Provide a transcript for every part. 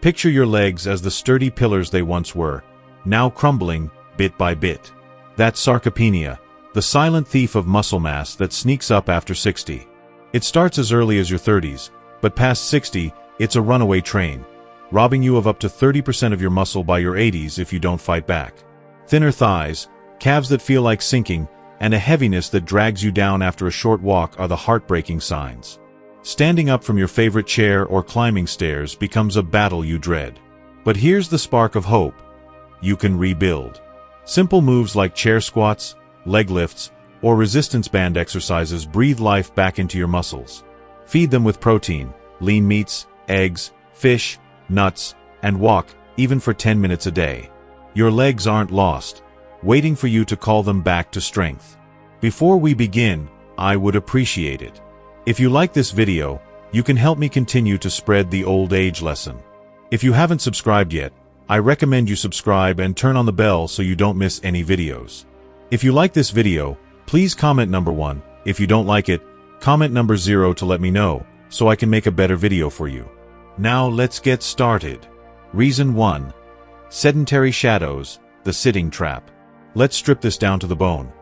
Picture your legs as the sturdy pillars they once were, now crumbling bit by bit. That's sarcopenia, the silent thief of muscle mass that sneaks up after 60. It starts as early as your 30s, but past 60, it's a runaway train, robbing you of up to 30% of your muscle by your 80s if you don't fight back. Thinner thighs, calves that feel like sinking, and a heaviness that drags you down after a short walk are the heartbreaking signs. Standing up from your favorite chair or climbing stairs becomes a battle you dread. But here's the spark of hope. You can rebuild. Simple moves like chair squats, leg lifts, or resistance band exercises breathe life back into your muscles. Feed them with protein, lean meats, eggs, fish, nuts, and walk, even for 10 minutes a day. Your legs aren't lost, waiting for you to call them back to strength. Before we begin, I would appreciate it if you like this video, you can help me continue to spread the old age lesson. If you haven't subscribed yet, I recommend you subscribe and turn on the bell so you don't miss any videos. If you like this video, please comment number 1. If you don't like it, comment number 0 to let me know, so I can make a better video for you. Now let's get started. Reason 1. Sedentary shadows, the sitting trap. Let's strip this down to the bone.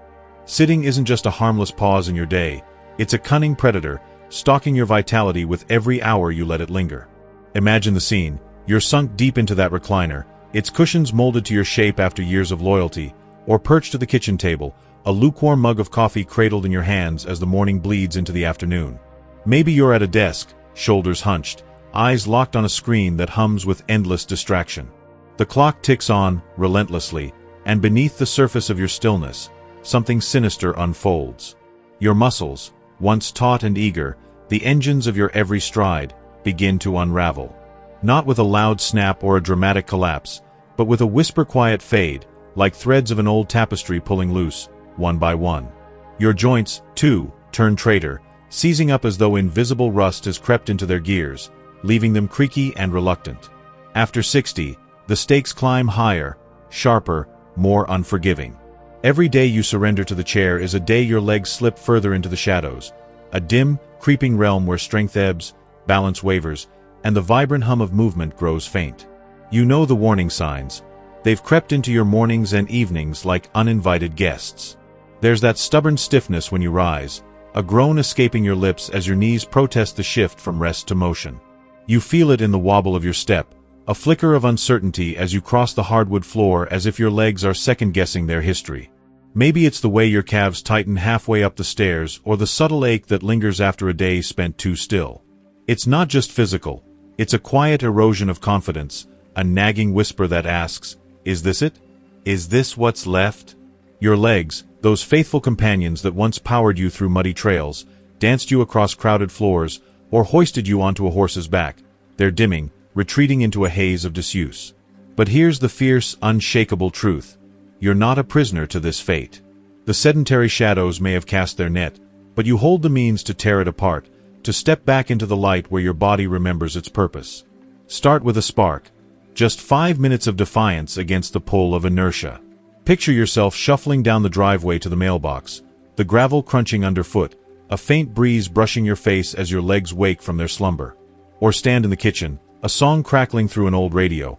Sitting isn't just a harmless pause in your day, it's a cunning predator, stalking your vitality with every hour you let it linger. Imagine the scene. You're sunk deep into that recliner, its cushions molded to your shape after years of loyalty, or perched at the kitchen table, a lukewarm mug of coffee cradled in your hands as the morning bleeds into the afternoon. Maybe you're at a desk, shoulders hunched, eyes locked on a screen that hums with endless distraction. The clock ticks on, relentlessly, and beneath the surface of your stillness, something sinister unfolds. Your muscles, once taut and eager, the engines of your every stride, begin to unravel. Not with a loud snap or a dramatic collapse, but with a whisper-quiet fade, like threads of an old tapestry pulling loose, one by one. Your joints, too, turn traitor, seizing up as though invisible rust has crept into their gears, leaving them creaky and reluctant. After 60, the stakes climb higher, sharper, more unforgiving. Every day you surrender to the chair is a day your legs slip further into the shadows, a dim, creeping realm where strength ebbs, balance wavers, and the vibrant hum of movement grows faint. You know the warning signs. They've crept into your mornings and evenings like uninvited guests. There's that stubborn stiffness when you rise, a groan escaping your lips as your knees protest the shift from rest to motion. You feel it in the wobble of your step, a flicker of uncertainty as you cross the hardwood floor as if your legs are second-guessing their history. Maybe it's the way your calves tighten halfway up the stairs or the subtle ache that lingers after a day spent too still. It's not just physical. It's a quiet erosion of confidence, a nagging whisper that asks, "Is this it? Is this what's left?" Your legs, those faithful companions that once powered you through muddy trails, danced you across crowded floors, or hoisted you onto a horse's back, they're dimming, retreating into a haze of disuse. But here's the fierce, unshakable truth. You're not a prisoner to this fate. The sedentary shadows may have cast their net, but you hold the means to tear it apart, to step back into the light where your body remembers its purpose. Start with a spark. Just 5 minutes of defiance against the pull of inertia. Picture yourself shuffling down the driveway to the mailbox, the gravel crunching underfoot, a faint breeze brushing your face as your legs wake from their slumber. Or stand in the kitchen, a song crackling through an old radio.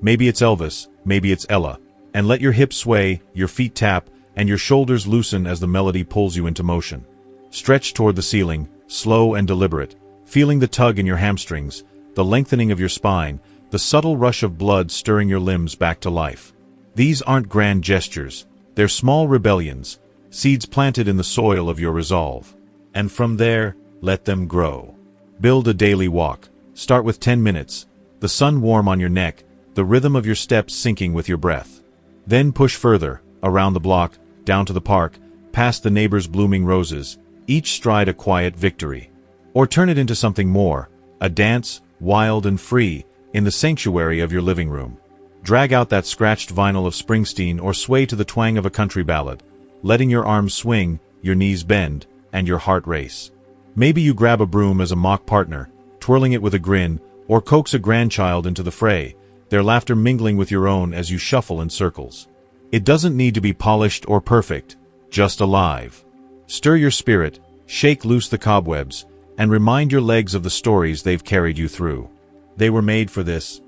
Maybe it's Elvis, maybe it's Ella. And let your hips sway, your feet tap, and your shoulders loosen as the melody pulls you into motion. Stretch toward the ceiling, slow and deliberate, feeling the tug in your hamstrings, the lengthening of your spine, the subtle rush of blood stirring your limbs back to life. These aren't grand gestures. They're small rebellions, seeds planted in the soil of your resolve. And from there, let them grow. Build a daily walk. Start with 10 minutes, the sun warm on your neck, the rhythm of your steps syncing with your breath. Then push further, around the block, down to the park, past the neighbor's blooming roses, each stride a quiet victory. Or turn it into something more, a dance, wild and free, in the sanctuary of your living room. Drag out that scratched vinyl of Springsteen or sway to the twang of a country ballad, letting your arms swing, your knees bend, and your heart race. Maybe you grab a broom as a mock partner, twirling it with a grin, or coax a grandchild into the fray, their laughter mingling with your own as you shuffle in circles. It doesn't need to be polished or perfect, just alive. Stir your spirit, shake loose the cobwebs, and remind your legs of the stories they've carried you through. They were made for this.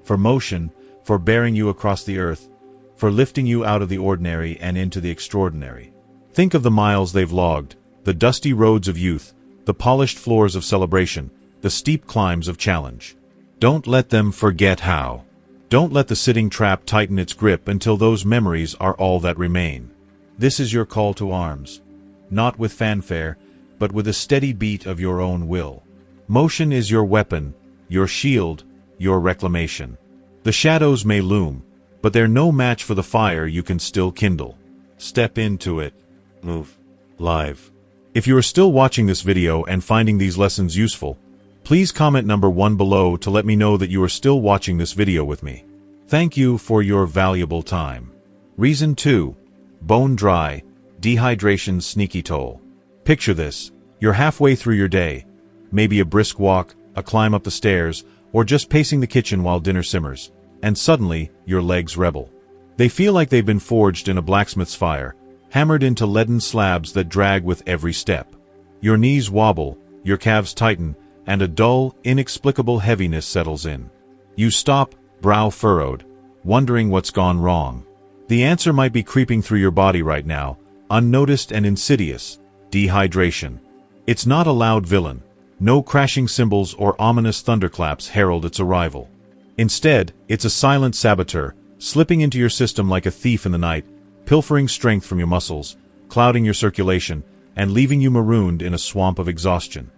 for motion, for bearing you across the earth, for lifting you out of the ordinary and into the extraordinary. Think of the miles they've logged, the dusty roads of youth, the polished floors of celebration, the steep climbs of challenge. Don't let them forget how. Don't let the sitting trap tighten its grip until those memories are all that remain. This is your call to arms. Not with fanfare, but with a steady beat of your own will. Motion is your weapon, your shield, your reclamation. The shadows may loom, but they're no match for the fire you can still kindle. Step into it. Move. Live. If you are still watching this video and finding these lessons useful, please comment number 1 below to let me know that you are still watching this video with me. Thank you for your valuable time. Reason 2. Bone dry, dehydration's sneaky toll. Picture this. You're halfway through your day. Maybe a brisk walk, a climb up the stairs, or just pacing the kitchen while dinner simmers. And suddenly, your legs rebel. They feel like they've been forged in a blacksmith's fire, hammered into leaden slabs that drag with every step. Your knees wobble, your calves tighten, and a dull, inexplicable heaviness settles in. You stop, brow furrowed, wondering what's gone wrong. The answer might be creeping through your body right now, unnoticed and insidious: dehydration. It's not a loud villain. No crashing cymbals or ominous thunderclaps herald its arrival. Instead, it's a silent saboteur, slipping into your system like a thief in the night, pilfering strength from your muscles, clouding your circulation, and leaving you marooned in a swamp of exhaustion.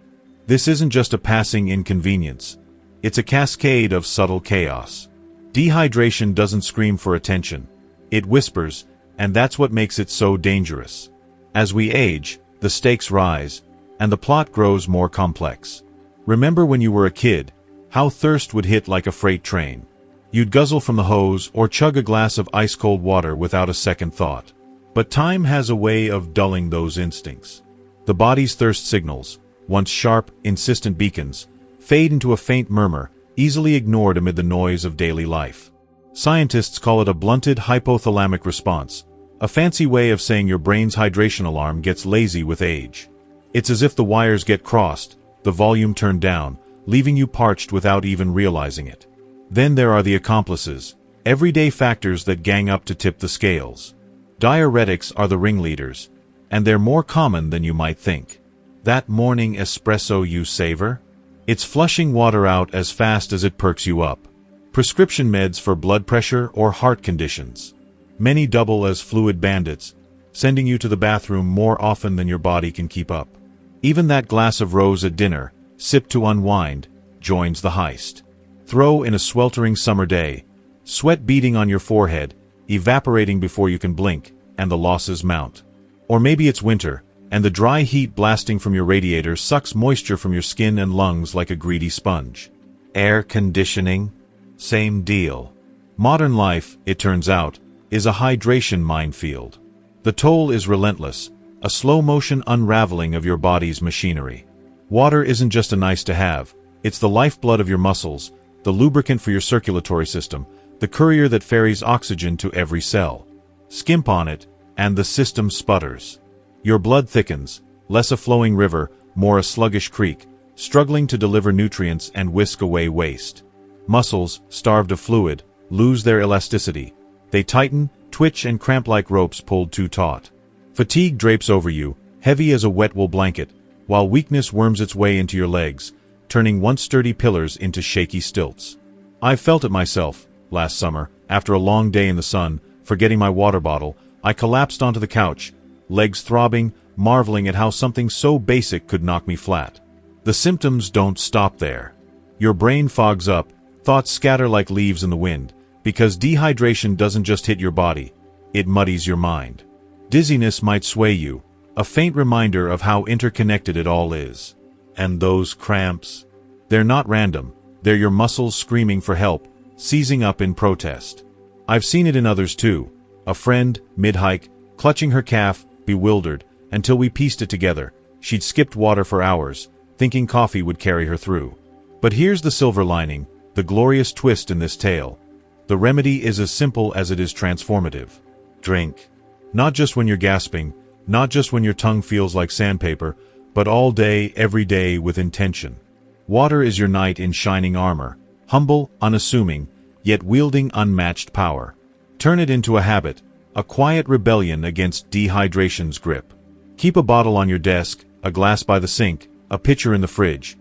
This isn't just a passing inconvenience. It's a cascade of subtle chaos. Dehydration doesn't scream for attention. It whispers, and that's what makes it so dangerous. As we age, the stakes rise, and the plot grows more complex. Remember when you were a kid, how thirst would hit like a freight train. You'd guzzle from the hose or chug a glass of ice-cold water without a second thought. But time has a way of dulling those instincts. The body's thirst signals, once sharp, insistent beacons, fade into a faint murmur, easily ignored amid the noise of daily life. Scientists call it a blunted hypothalamic response, a fancy way of saying your brain's hydration alarm gets lazy with age. It's as if the wires get crossed, the volume turned down, leaving you parched without even realizing it. Then there are the accomplices, everyday factors that gang up to tip the scales. Diuretics are the ringleaders, and they're more common than you might think. That morning espresso you savor? It's flushing water out as fast as it perks you up. Prescription meds for blood pressure or heart conditions. Many double as fluid bandits, sending you to the bathroom more often than your body can keep up. Even that glass of rose at dinner, sipped to unwind, joins the heist. Throw in a sweltering summer day, sweat beading on your forehead, evaporating before you can blink, and the losses mount. Or maybe it's winter, and the dry heat blasting from your radiator sucks moisture from your skin and lungs like a greedy sponge. Air conditioning? Same deal. Modern life, it turns out, is a hydration minefield. The toll is relentless, a slow-motion unraveling of your body's machinery. Water isn't just a nice-to-have, it's the lifeblood of your muscles, the lubricant for your circulatory system, the courier that ferries oxygen to every cell. Skimp on it, and the system sputters. Your blood thickens, less a flowing river, more a sluggish creek, struggling to deliver nutrients and whisk away waste. Muscles, starved of fluid, lose their elasticity. They tighten, twitch, and cramp like ropes pulled too taut. Fatigue drapes over you, heavy as a wet wool blanket, while weakness worms its way into your legs, turning once sturdy pillars into shaky stilts. I've felt it myself. Last summer, after a long day in the sun, forgetting my water bottle, I collapsed onto the couch, legs throbbing, marveling at how something so basic could knock me flat. The symptoms don't stop there. Your brain fogs up, thoughts scatter like leaves in the wind, because dehydration doesn't just hit your body, it muddies your mind. Dizziness might sway you, a faint reminder of how interconnected it all is. And those cramps? They're not random, they're your muscles screaming for help, seizing up in protest. I've seen it in others too. A friend, mid-hike, clutching her calf, bewildered, until we pieced it together. She'd skipped water for hours, thinking coffee would carry her through. But here's the silver lining, the glorious twist in this tale. The remedy is as simple as it is transformative. Drink. Not just when you're gasping, not just when your tongue feels like sandpaper, but all day, every day with intention. Water is your knight in shining armor, humble, unassuming, yet wielding unmatched power. Turn it into a habit, a quiet rebellion against dehydration's grip. Keep a bottle on your desk, a glass by the sink, a pitcher in the fridge.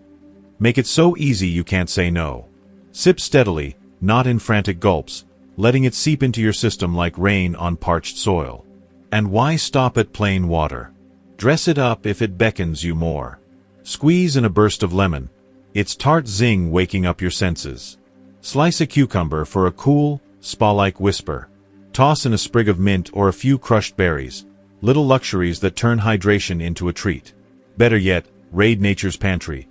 Make it so easy you can't say no. Sip steadily, not in frantic gulps, letting it seep into your system like rain on parched soil. And why stop at plain water? Dress it up if it beckons you more. Squeeze in a burst of lemon, its tart zing waking up your senses. Slice a cucumber for a cool, spa-like whisper. Toss in a sprig of mint or a few crushed berries, little luxuries that turn hydration into a treat. Better yet, raid nature's pantry.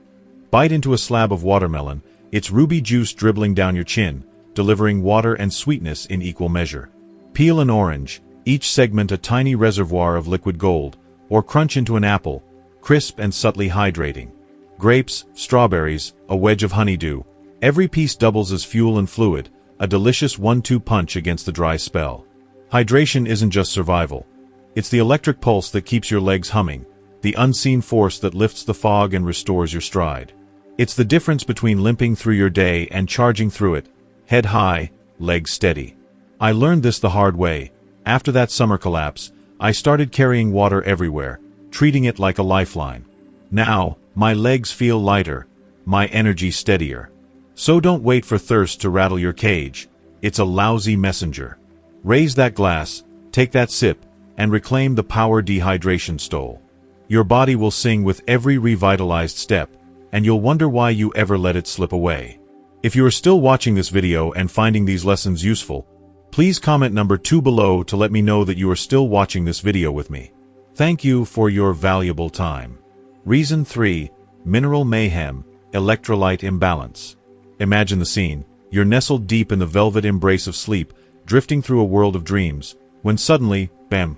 Bite into a slab of watermelon, its ruby juice dribbling down your chin, delivering water and sweetness in equal measure. Peel an orange, each segment a tiny reservoir of liquid gold, or crunch into an apple, crisp and subtly hydrating. Grapes, strawberries, a wedge of honeydew. Every piece doubles as fuel and fluid, a delicious 1-2 punch against the dry spell. Hydration isn't just survival. It's the electric pulse that keeps your legs humming, the unseen force that lifts the fog and restores your stride. It's the difference between limping through your day and charging through it, head high, legs steady. I learned this the hard way. After that summer collapse, I started carrying water everywhere, treating it like a lifeline. Now, my legs feel lighter, my energy steadier. So don't wait for thirst to rattle your cage. It's a lousy messenger. Raise that glass, take that sip, and reclaim the power dehydration stole. Your body will sing with every revitalized step, and you'll wonder why you ever let it slip away. If you are still watching this video and finding these lessons useful, please comment number 2 below to let me know that you are still watching this video with me. Thank you for your valuable time. Reason 3, Mineral Mayhem, Electrolyte Imbalance. Imagine the scene. You're nestled deep in the velvet embrace of sleep, drifting through a world of dreams, when suddenly, bam!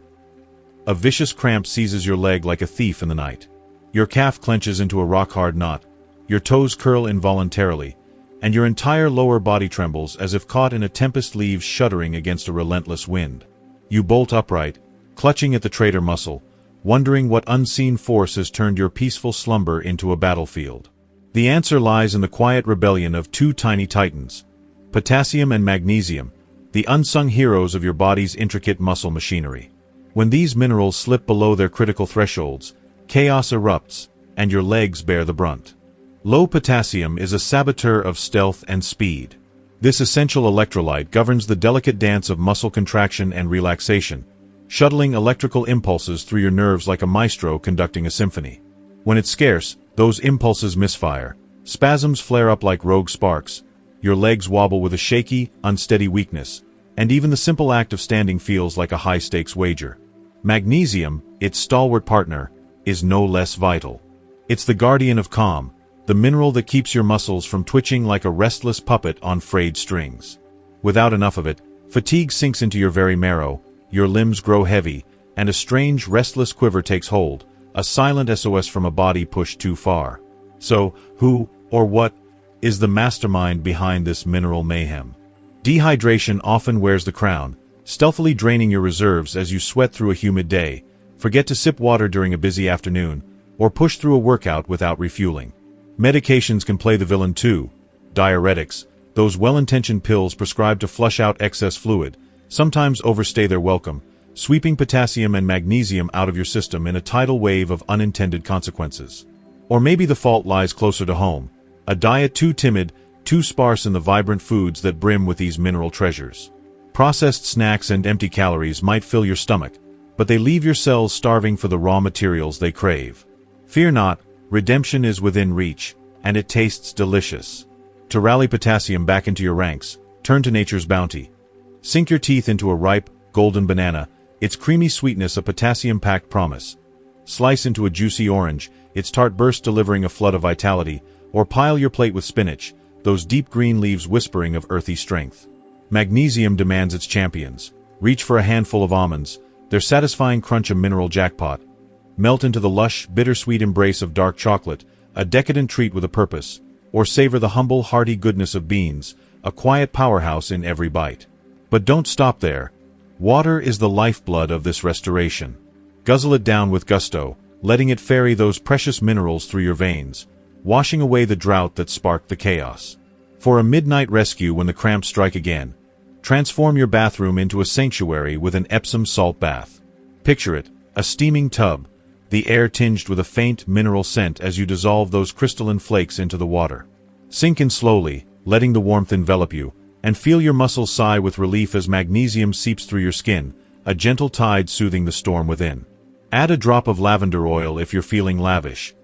A vicious cramp seizes your leg like a thief in the night. Your calf clenches into a rock-hard knot, your toes curl involuntarily, and your entire lower body trembles as if caught in a tempest leaves shuddering against a relentless wind. You bolt upright, clutching at the traitor muscle, wondering what unseen force has turned your peaceful slumber into a battlefield. The answer lies in the quiet rebellion of 2 tiny titans, potassium and magnesium, the unsung heroes of your body's intricate muscle machinery. When these minerals slip below their critical thresholds, chaos erupts, and your legs bear the brunt. Low potassium is a saboteur of stealth and speed. This essential electrolyte governs the delicate dance of muscle contraction and relaxation, shuttling electrical impulses through your nerves like a maestro conducting a symphony. When it's scarce, those impulses misfire. Spasms flare up like rogue sparks. Your legs wobble with a shaky, unsteady weakness, and even the simple act of standing feels like a high-stakes wager. Magnesium, its stalwart partner, is no less vital. It's the guardian of calm, the mineral that keeps your muscles from twitching like a restless puppet on frayed strings. Without enough of it, fatigue sinks into your very marrow, your limbs grow heavy, and a strange, restless quiver takes hold, a silent SOS from a body pushed too far. So, who, or what, is the mastermind behind this mineral mayhem? Dehydration often wears the crown, stealthily draining your reserves as you sweat through a humid day, forget to sip water during a busy afternoon, or push through a workout without refueling. Medications can play the villain too. Diuretics, those well-intentioned pills prescribed to flush out excess fluid, sometimes overstay their welcome, sweeping potassium and magnesium out of your system in a tidal wave of unintended consequences. Or maybe the fault lies closer to home, a diet too timid, too sparse in the vibrant foods that brim with these mineral treasures. Processed snacks and empty calories might fill your stomach, but they leave your cells starving for the raw materials they crave. Fear not, redemption is within reach, and it tastes delicious. To rally potassium back into your ranks, turn to nature's bounty. Sink your teeth into a ripe, golden banana, its creamy sweetness a potassium-packed promise. Slice into a juicy orange, its tart burst delivering a flood of vitality, or pile your plate with spinach, those deep green leaves whispering of earthy strength. Magnesium demands its champions. Reach for a handful of almonds, their satisfying crunch a mineral jackpot. Melt into the lush, bittersweet embrace of dark chocolate, a decadent treat with a purpose. Or savor the humble, hearty goodness of beans, a quiet powerhouse in every bite. But don't stop there. Water is the lifeblood of this restoration. Guzzle it down with gusto, letting it ferry those precious minerals through your veins, washing away the drought that sparked the chaos. For a midnight rescue when the cramps strike again, transform your bathroom into a sanctuary with an Epsom salt bath. Picture it, a steaming tub, the air tinged with a faint mineral scent as you dissolve those crystalline flakes into the water. Sink in slowly, letting the warmth envelop you, and feel your muscles sigh with relief as magnesium seeps through your skin, a gentle tide soothing the storm within. Add a drop of lavender oil if you're feeling lavish.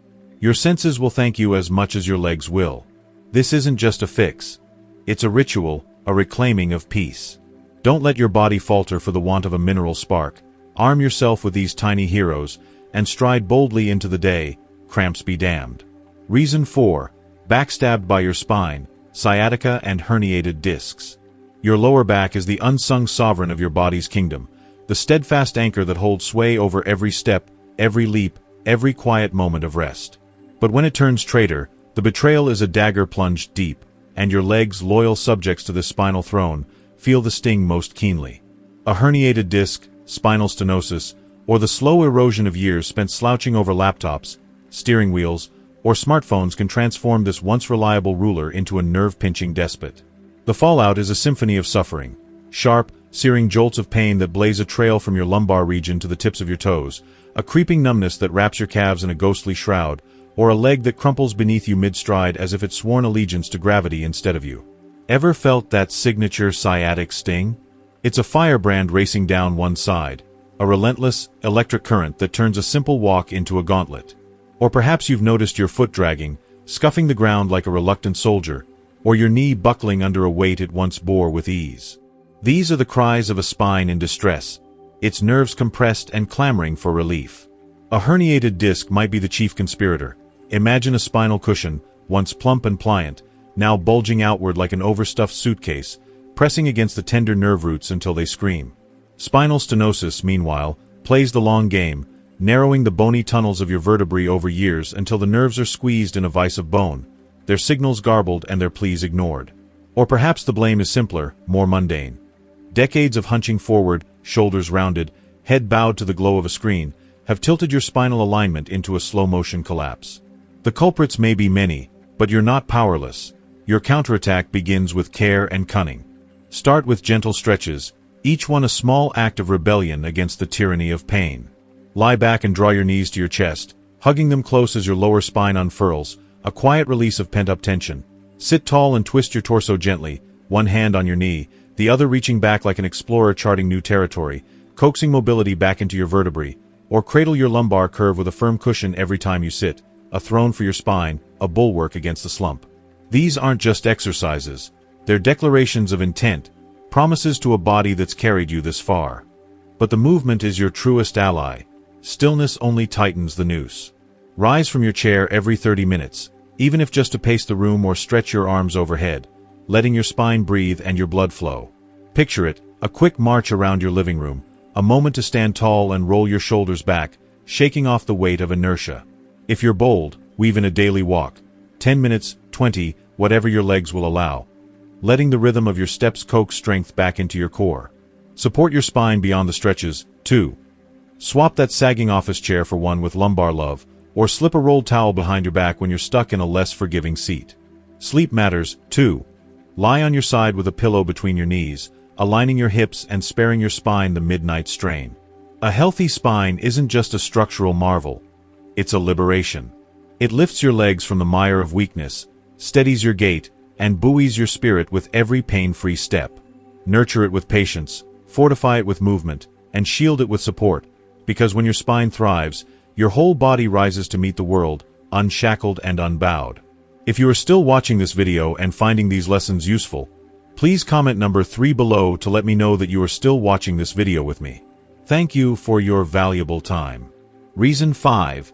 Your senses will thank you as much as your legs will. This isn't just a fix. It's a ritual, a reclaiming of peace. Don't let your body falter for the want of a mineral spark. Arm yourself with these tiny heroes, and stride boldly into the day, cramps be damned. Reason 4. Backstabbed by your spine, sciatica and herniated discs. Your lower back is the unsung sovereign of your body's kingdom, the steadfast anchor that holds sway over every step, every leap, every quiet moment of rest. But when it turns traitor, the betrayal is a dagger plunged deep, and your legs, loyal subjects to this spinal throne, feel the sting most keenly. A herniated disc, spinal stenosis, or the slow erosion of years spent slouching over laptops, steering wheels, or smartphones can transform this once reliable ruler into a nerve-pinching despot. The fallout is a symphony of suffering. Sharp, searing jolts of pain that blaze a trail from your lumbar region to the tips of your toes, a creeping numbness that wraps your calves in a ghostly shroud, or a leg that crumples beneath you mid-stride as if it sworn allegiance to gravity instead of you. Ever felt that signature sciatic sting? It's a firebrand racing down one side, a relentless, electric current that turns a simple walk into a gauntlet. Or perhaps you've noticed your foot dragging, scuffing the ground like a reluctant soldier, or your knee buckling under a weight it once bore with ease. These are the cries of a spine in distress, its nerves compressed and clamoring for relief. A herniated disc might be the chief conspirator. Imagine a spinal cushion, once plump and pliant, now bulging outward like an overstuffed suitcase, pressing against the tender nerve roots until they scream. Spinal stenosis, meanwhile, plays the long game, narrowing the bony tunnels of your vertebrae over years until the nerves are squeezed in a vise of bone, their signals garbled and their pleas ignored. Or perhaps the blame is simpler, more mundane. Decades of hunching forward, shoulders rounded, head bowed to the glow of a screen, have tilted your spinal alignment into a slow-motion collapse. The culprits may be many, but you're not powerless. Your counterattack begins with care and cunning. Start with gentle stretches, each one a small act of rebellion against the tyranny of pain. Lie back and draw your knees to your chest, hugging them close as your lower spine unfurls, a quiet release of pent-up tension. Sit tall and twist your torso gently, one hand on your knee, the other reaching back like an explorer charting new territory, coaxing mobility back into your vertebrae, or cradle your lumbar curve with a firm cushion every time you sit, a throne for your spine, a bulwark against the slump. These aren't just exercises, they're declarations of intent, promises to a body that's carried you this far. But the movement is your truest ally. Stillness only tightens the noose. Rise from your chair every 30 minutes, even if just to pace the room or stretch your arms overhead, letting your spine breathe and your blood flow. Picture it, a quick march around your living room, a moment to stand tall and roll your shoulders back, shaking off the weight of inertia. If you're bold, weave in a daily walk, 10 minutes, 20, whatever your legs will allow, letting the rhythm of your steps coax strength back into your core. Support your spine beyond the stretches, too. Swap that sagging office chair for one with lumbar love, or slip a rolled towel behind your back when you're stuck in a less forgiving seat. Sleep matters, too. Lie on your side with a pillow between your knees, aligning your hips and sparing your spine the midnight strain. A healthy spine isn't just a structural marvel. It's a liberation. It lifts your legs from the mire of weakness, steadies your gait, and buoys your spirit with every pain-free step. Nurture it with patience, fortify it with movement, and shield it with support, because when your spine thrives, your whole body rises to meet the world, unshackled and unbowed. If you are still watching this video and finding these lessons useful, please comment number 3 below to let me know that you are still watching this video with me. Thank you for your valuable time. Reason 5.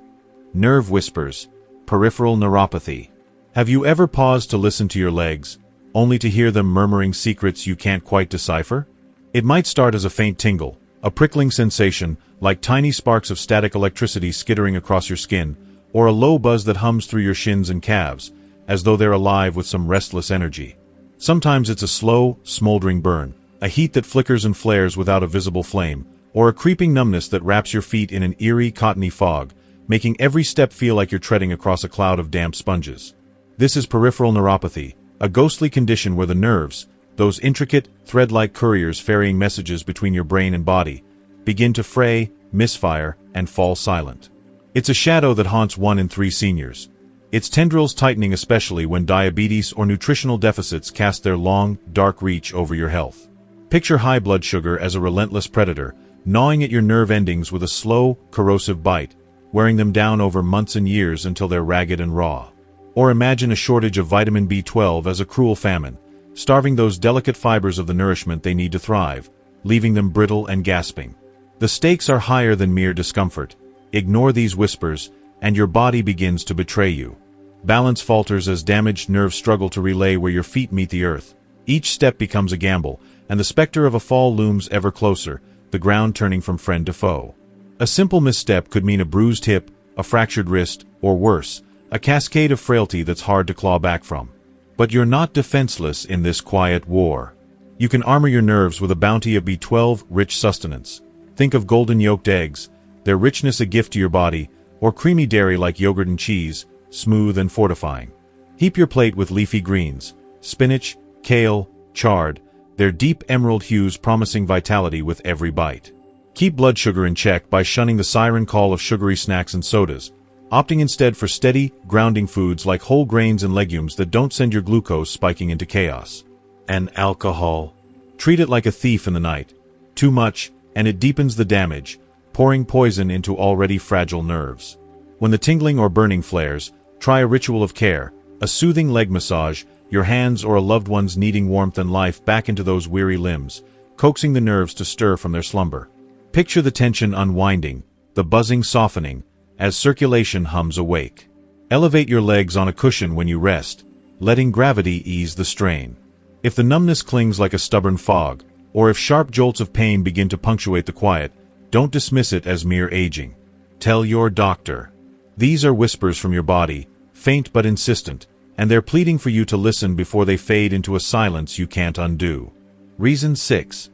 Nerve whispers, peripheral neuropathy. Have you ever paused to listen to your legs, only to hear them murmuring secrets you can't quite decipher? It might start as a faint tingle, a prickling sensation, like tiny sparks of static electricity skittering across your skin, or a low buzz that hums through your shins and calves, as though they're alive with some restless energy. Sometimes it's a slow, smoldering burn, a heat that flickers and flares without a visible flame, or a creeping numbness that wraps your feet in an eerie, cottony fog, making every step feel like you're treading across a cloud of damp sponges. This is peripheral neuropathy, a ghostly condition where the nerves, those intricate, thread-like couriers ferrying messages between your brain and body, begin to fray, misfire, and fall silent. It's a shadow that haunts 1 in 3 seniors. Its tendrils tightening especially when diabetes or nutritional deficits cast their long, dark reach over your health. Picture high blood sugar as a relentless predator, gnawing at your nerve endings with a slow, corrosive bite, wearing them down over months and years until they're ragged and raw. Or imagine a shortage of vitamin B12 as a cruel famine, starving those delicate fibers of the nourishment they need to thrive, leaving them brittle and gasping. The stakes are higher than mere discomfort. Ignore these whispers, and your body begins to betray you. Balance falters as damaged nerves struggle to relay where your feet meet the earth. Each step becomes a gamble, and the specter of a fall looms ever closer, the ground turning from friend to foe. A simple misstep could mean a bruised hip, a fractured wrist, or worse, a cascade of frailty that's hard to claw back from. But you're not defenseless in this quiet war. You can armor your nerves with a bounty of B12-rich sustenance. Think of golden-yolked eggs, their richness a gift to your body, or creamy dairy like yogurt and cheese, smooth and fortifying. Heap your plate with leafy greens, spinach, kale, chard, their deep emerald hues promising vitality with every bite. Keep blood sugar in check by shunning the siren call of sugary snacks and sodas, opting instead for steady, grounding foods like whole grains and legumes that don't send your glucose spiking into chaos. And alcohol. Treat it like a thief in the night. Too much, and it deepens the damage, pouring poison into already fragile nerves. When the tingling or burning flares, try a ritual of care, a soothing leg massage, your hands or a loved one's needing warmth and life back into those weary limbs, coaxing the nerves to stir from their slumber. Picture the tension unwinding, the buzzing softening, as circulation hums awake. Elevate your legs on a cushion when you rest, letting gravity ease the strain. If the numbness clings like a stubborn fog, or if sharp jolts of pain begin to punctuate the quiet, don't dismiss it as mere aging. Tell your doctor. These are whispers from your body, faint but insistent, and they're pleading for you to listen before they fade into a silence you can't undo. Reason 6.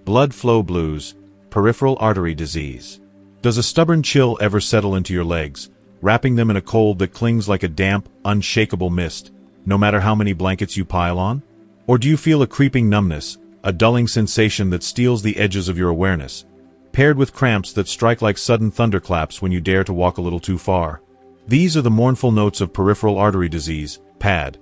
Blood flow blues, peripheral artery disease. Does a stubborn chill ever settle into your legs, wrapping them in a cold that clings like a damp, unshakable mist, no matter how many blankets you pile on? Or do you feel a creeping numbness, a dulling sensation that steals the edges of your awareness, paired with cramps that strike like sudden thunderclaps when you dare to walk a little too far? These are the mournful notes of peripheral artery disease, PAD,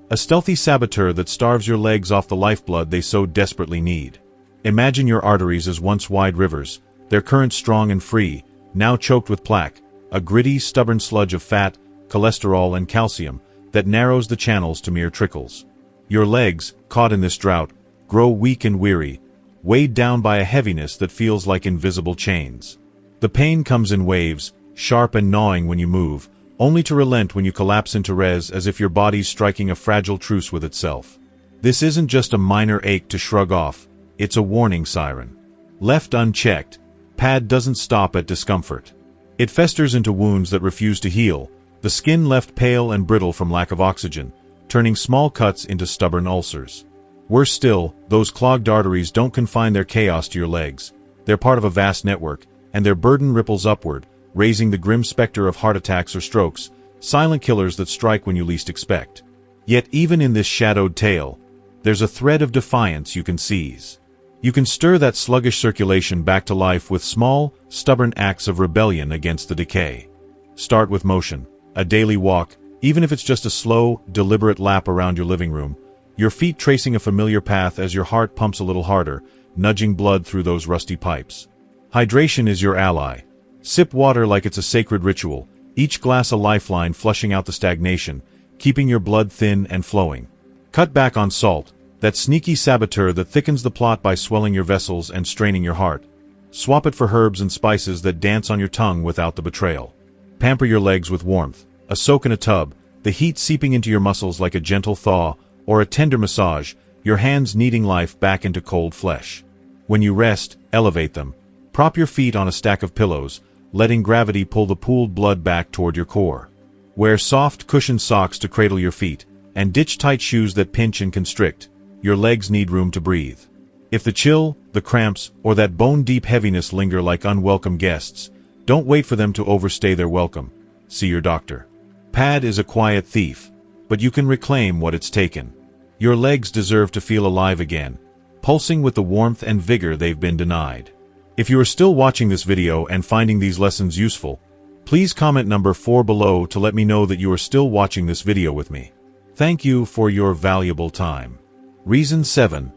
a stealthy saboteur that starves your legs off the lifeblood they so desperately need. Imagine your arteries as once wide rivers, their currents strong and free, now choked with plaque, a gritty, stubborn sludge of fat, cholesterol, and calcium that narrows the channels to mere trickles. Your legs, caught in this drought, grow weak and weary, weighed down by a heaviness that feels like invisible chains. The pain comes in waves, sharp and gnawing when you move, only to relent when you collapse into res as if your body's striking a fragile truce with itself. This isn't just a minor ache to shrug off, it's a warning siren. Left unchecked, PAD doesn't stop at discomfort. It festers into wounds that refuse to heal, the skin left pale and brittle from lack of oxygen, turning small cuts into stubborn ulcers. Worse still, those clogged arteries don't confine their chaos to your legs. They're part of a vast network, and their burden ripples upward, raising the grim specter of heart attacks or strokes, silent killers that strike when you least expect. Yet even in this shadowed tale, there's a thread of defiance you can seize. You can stir that sluggish circulation back to life with small, stubborn acts of rebellion against the decay. Start with motion, a daily walk, even if it's just a slow, deliberate lap around your living room, your feet tracing a familiar path as your heart pumps a little harder, nudging blood through those rusty pipes. Hydration is your ally. Sip water like it's a sacred ritual, each glass a lifeline flushing out the stagnation, keeping your blood thin and flowing. Cut back on salt, that sneaky saboteur that thickens the plot by swelling your vessels and straining your heart. Swap it for herbs and spices that dance on your tongue without the betrayal. Pamper your legs with warmth, a soak in a tub, the heat seeping into your muscles like a gentle thaw, or a tender massage, your hands kneading life back into cold flesh. When you rest, elevate them. Prop your feet on a stack of pillows, letting gravity pull the pooled blood back toward your core. Wear soft, cushioned socks to cradle your feet, and ditch tight shoes that pinch and constrict. Your legs need room to breathe. If the chill, the cramps, or that bone-deep heaviness linger like unwelcome guests, don't wait for them to overstay their welcome. See your doctor. PAD is a quiet thief, but you can reclaim what it's taken. Your legs deserve to feel alive again, pulsing with the warmth and vigor they've been denied. If you are still watching this video and finding these lessons useful, please comment number 4 below to let me know that you are still watching this video with me. Thank you for your valuable time. Reason 7.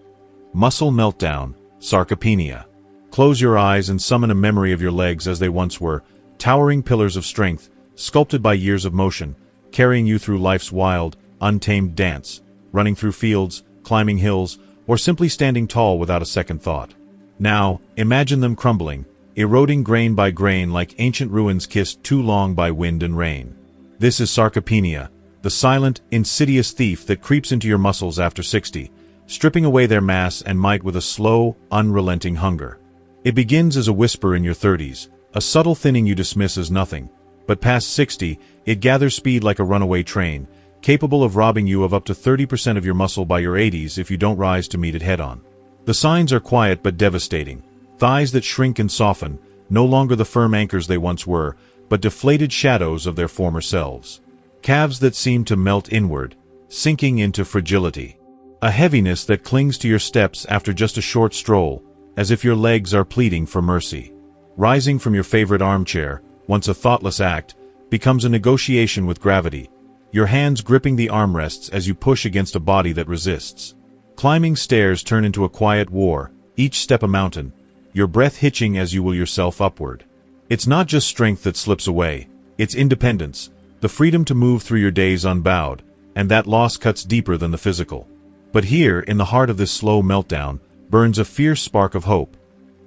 Muscle meltdown, sarcopenia. Close your eyes and summon a memory of your legs as they once were, towering pillars of strength, sculpted by years of motion, carrying you through life's wild, untamed dance, running through fields, climbing hills, or simply standing tall without a second thought. Now, imagine them crumbling, eroding grain by grain like ancient ruins kissed too long by wind and rain. This is sarcopenia, the silent, insidious thief that creeps into your muscles after 60, stripping away their mass and might with a slow, unrelenting hunger. It begins as a whisper in your 30s, a subtle thinning you dismiss as nothing, but past 60, it gathers speed like a runaway train, capable of robbing you of up to 30% of your muscle by your 80s if you don't rise to meet it head-on. The signs are quiet but devastating. Thighs that shrink and soften, no longer the firm anchors they once were, but deflated shadows of their former selves. Calves that seem to melt inward, sinking into fragility. A heaviness that clings to your steps after just a short stroll, as if your legs are pleading for mercy. Rising from your favorite armchair, once a thoughtless act, becomes a negotiation with gravity, your hands gripping the armrests as you push against a body that resists. Climbing stairs turn into a quiet war, each step a mountain, your breath hitching as you will yourself upward. It's not just strength that slips away, it's independence, the freedom to move through your days unbowed, and that loss cuts deeper than the physical. But here, in the heart of this slow meltdown, burns a fierce spark of hope.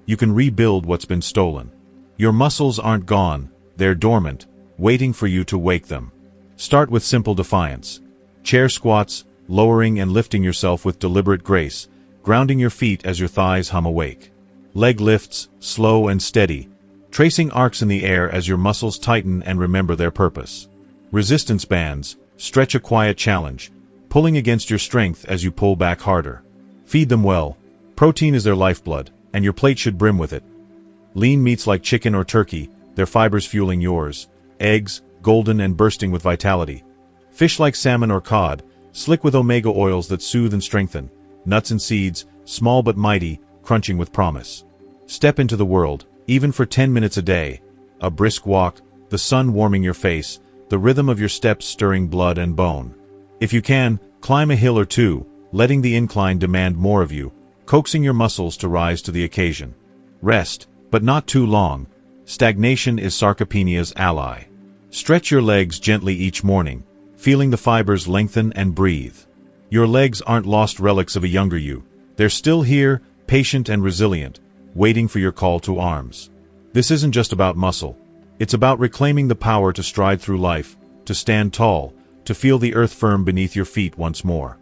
You can rebuild what's been stolen. Your muscles aren't gone, they're dormant, waiting for you to wake them. Start with simple defiance. Chair squats, lowering and lifting yourself with deliberate grace, grounding your feet as your thighs hum awake. Leg lifts, slow and steady, tracing arcs in the air as your muscles tighten and remember their purpose. Resistance bands, stretch a quiet challenge, pulling against your strength as you pull back harder. Feed them well. Protein is their lifeblood, and your plate should brim with it. Lean meats like chicken or turkey, their fibers fueling yours. Eggs, golden and bursting with vitality. Fish like salmon or cod, slick with omega oils that soothe and strengthen. Nuts and seeds, small but mighty, crunching with promise. Step into the world, even for 10 minutes a day. A brisk walk, the sun warming your face, the rhythm of your steps stirring blood and bone. If you can, climb a hill or two, letting the incline demand more of you, coaxing your muscles to rise to the occasion. Rest, but not too long. Stagnation is sarcopenia's ally. Stretch your legs gently each morning, feeling the fibers lengthen and breathe. Your legs aren't lost relics of a younger you. They're still here, patient and resilient, waiting for your call to arms. This isn't just about muscle. It's about reclaiming the power to stride through life, to stand tall, to feel the earth firm beneath your feet once more.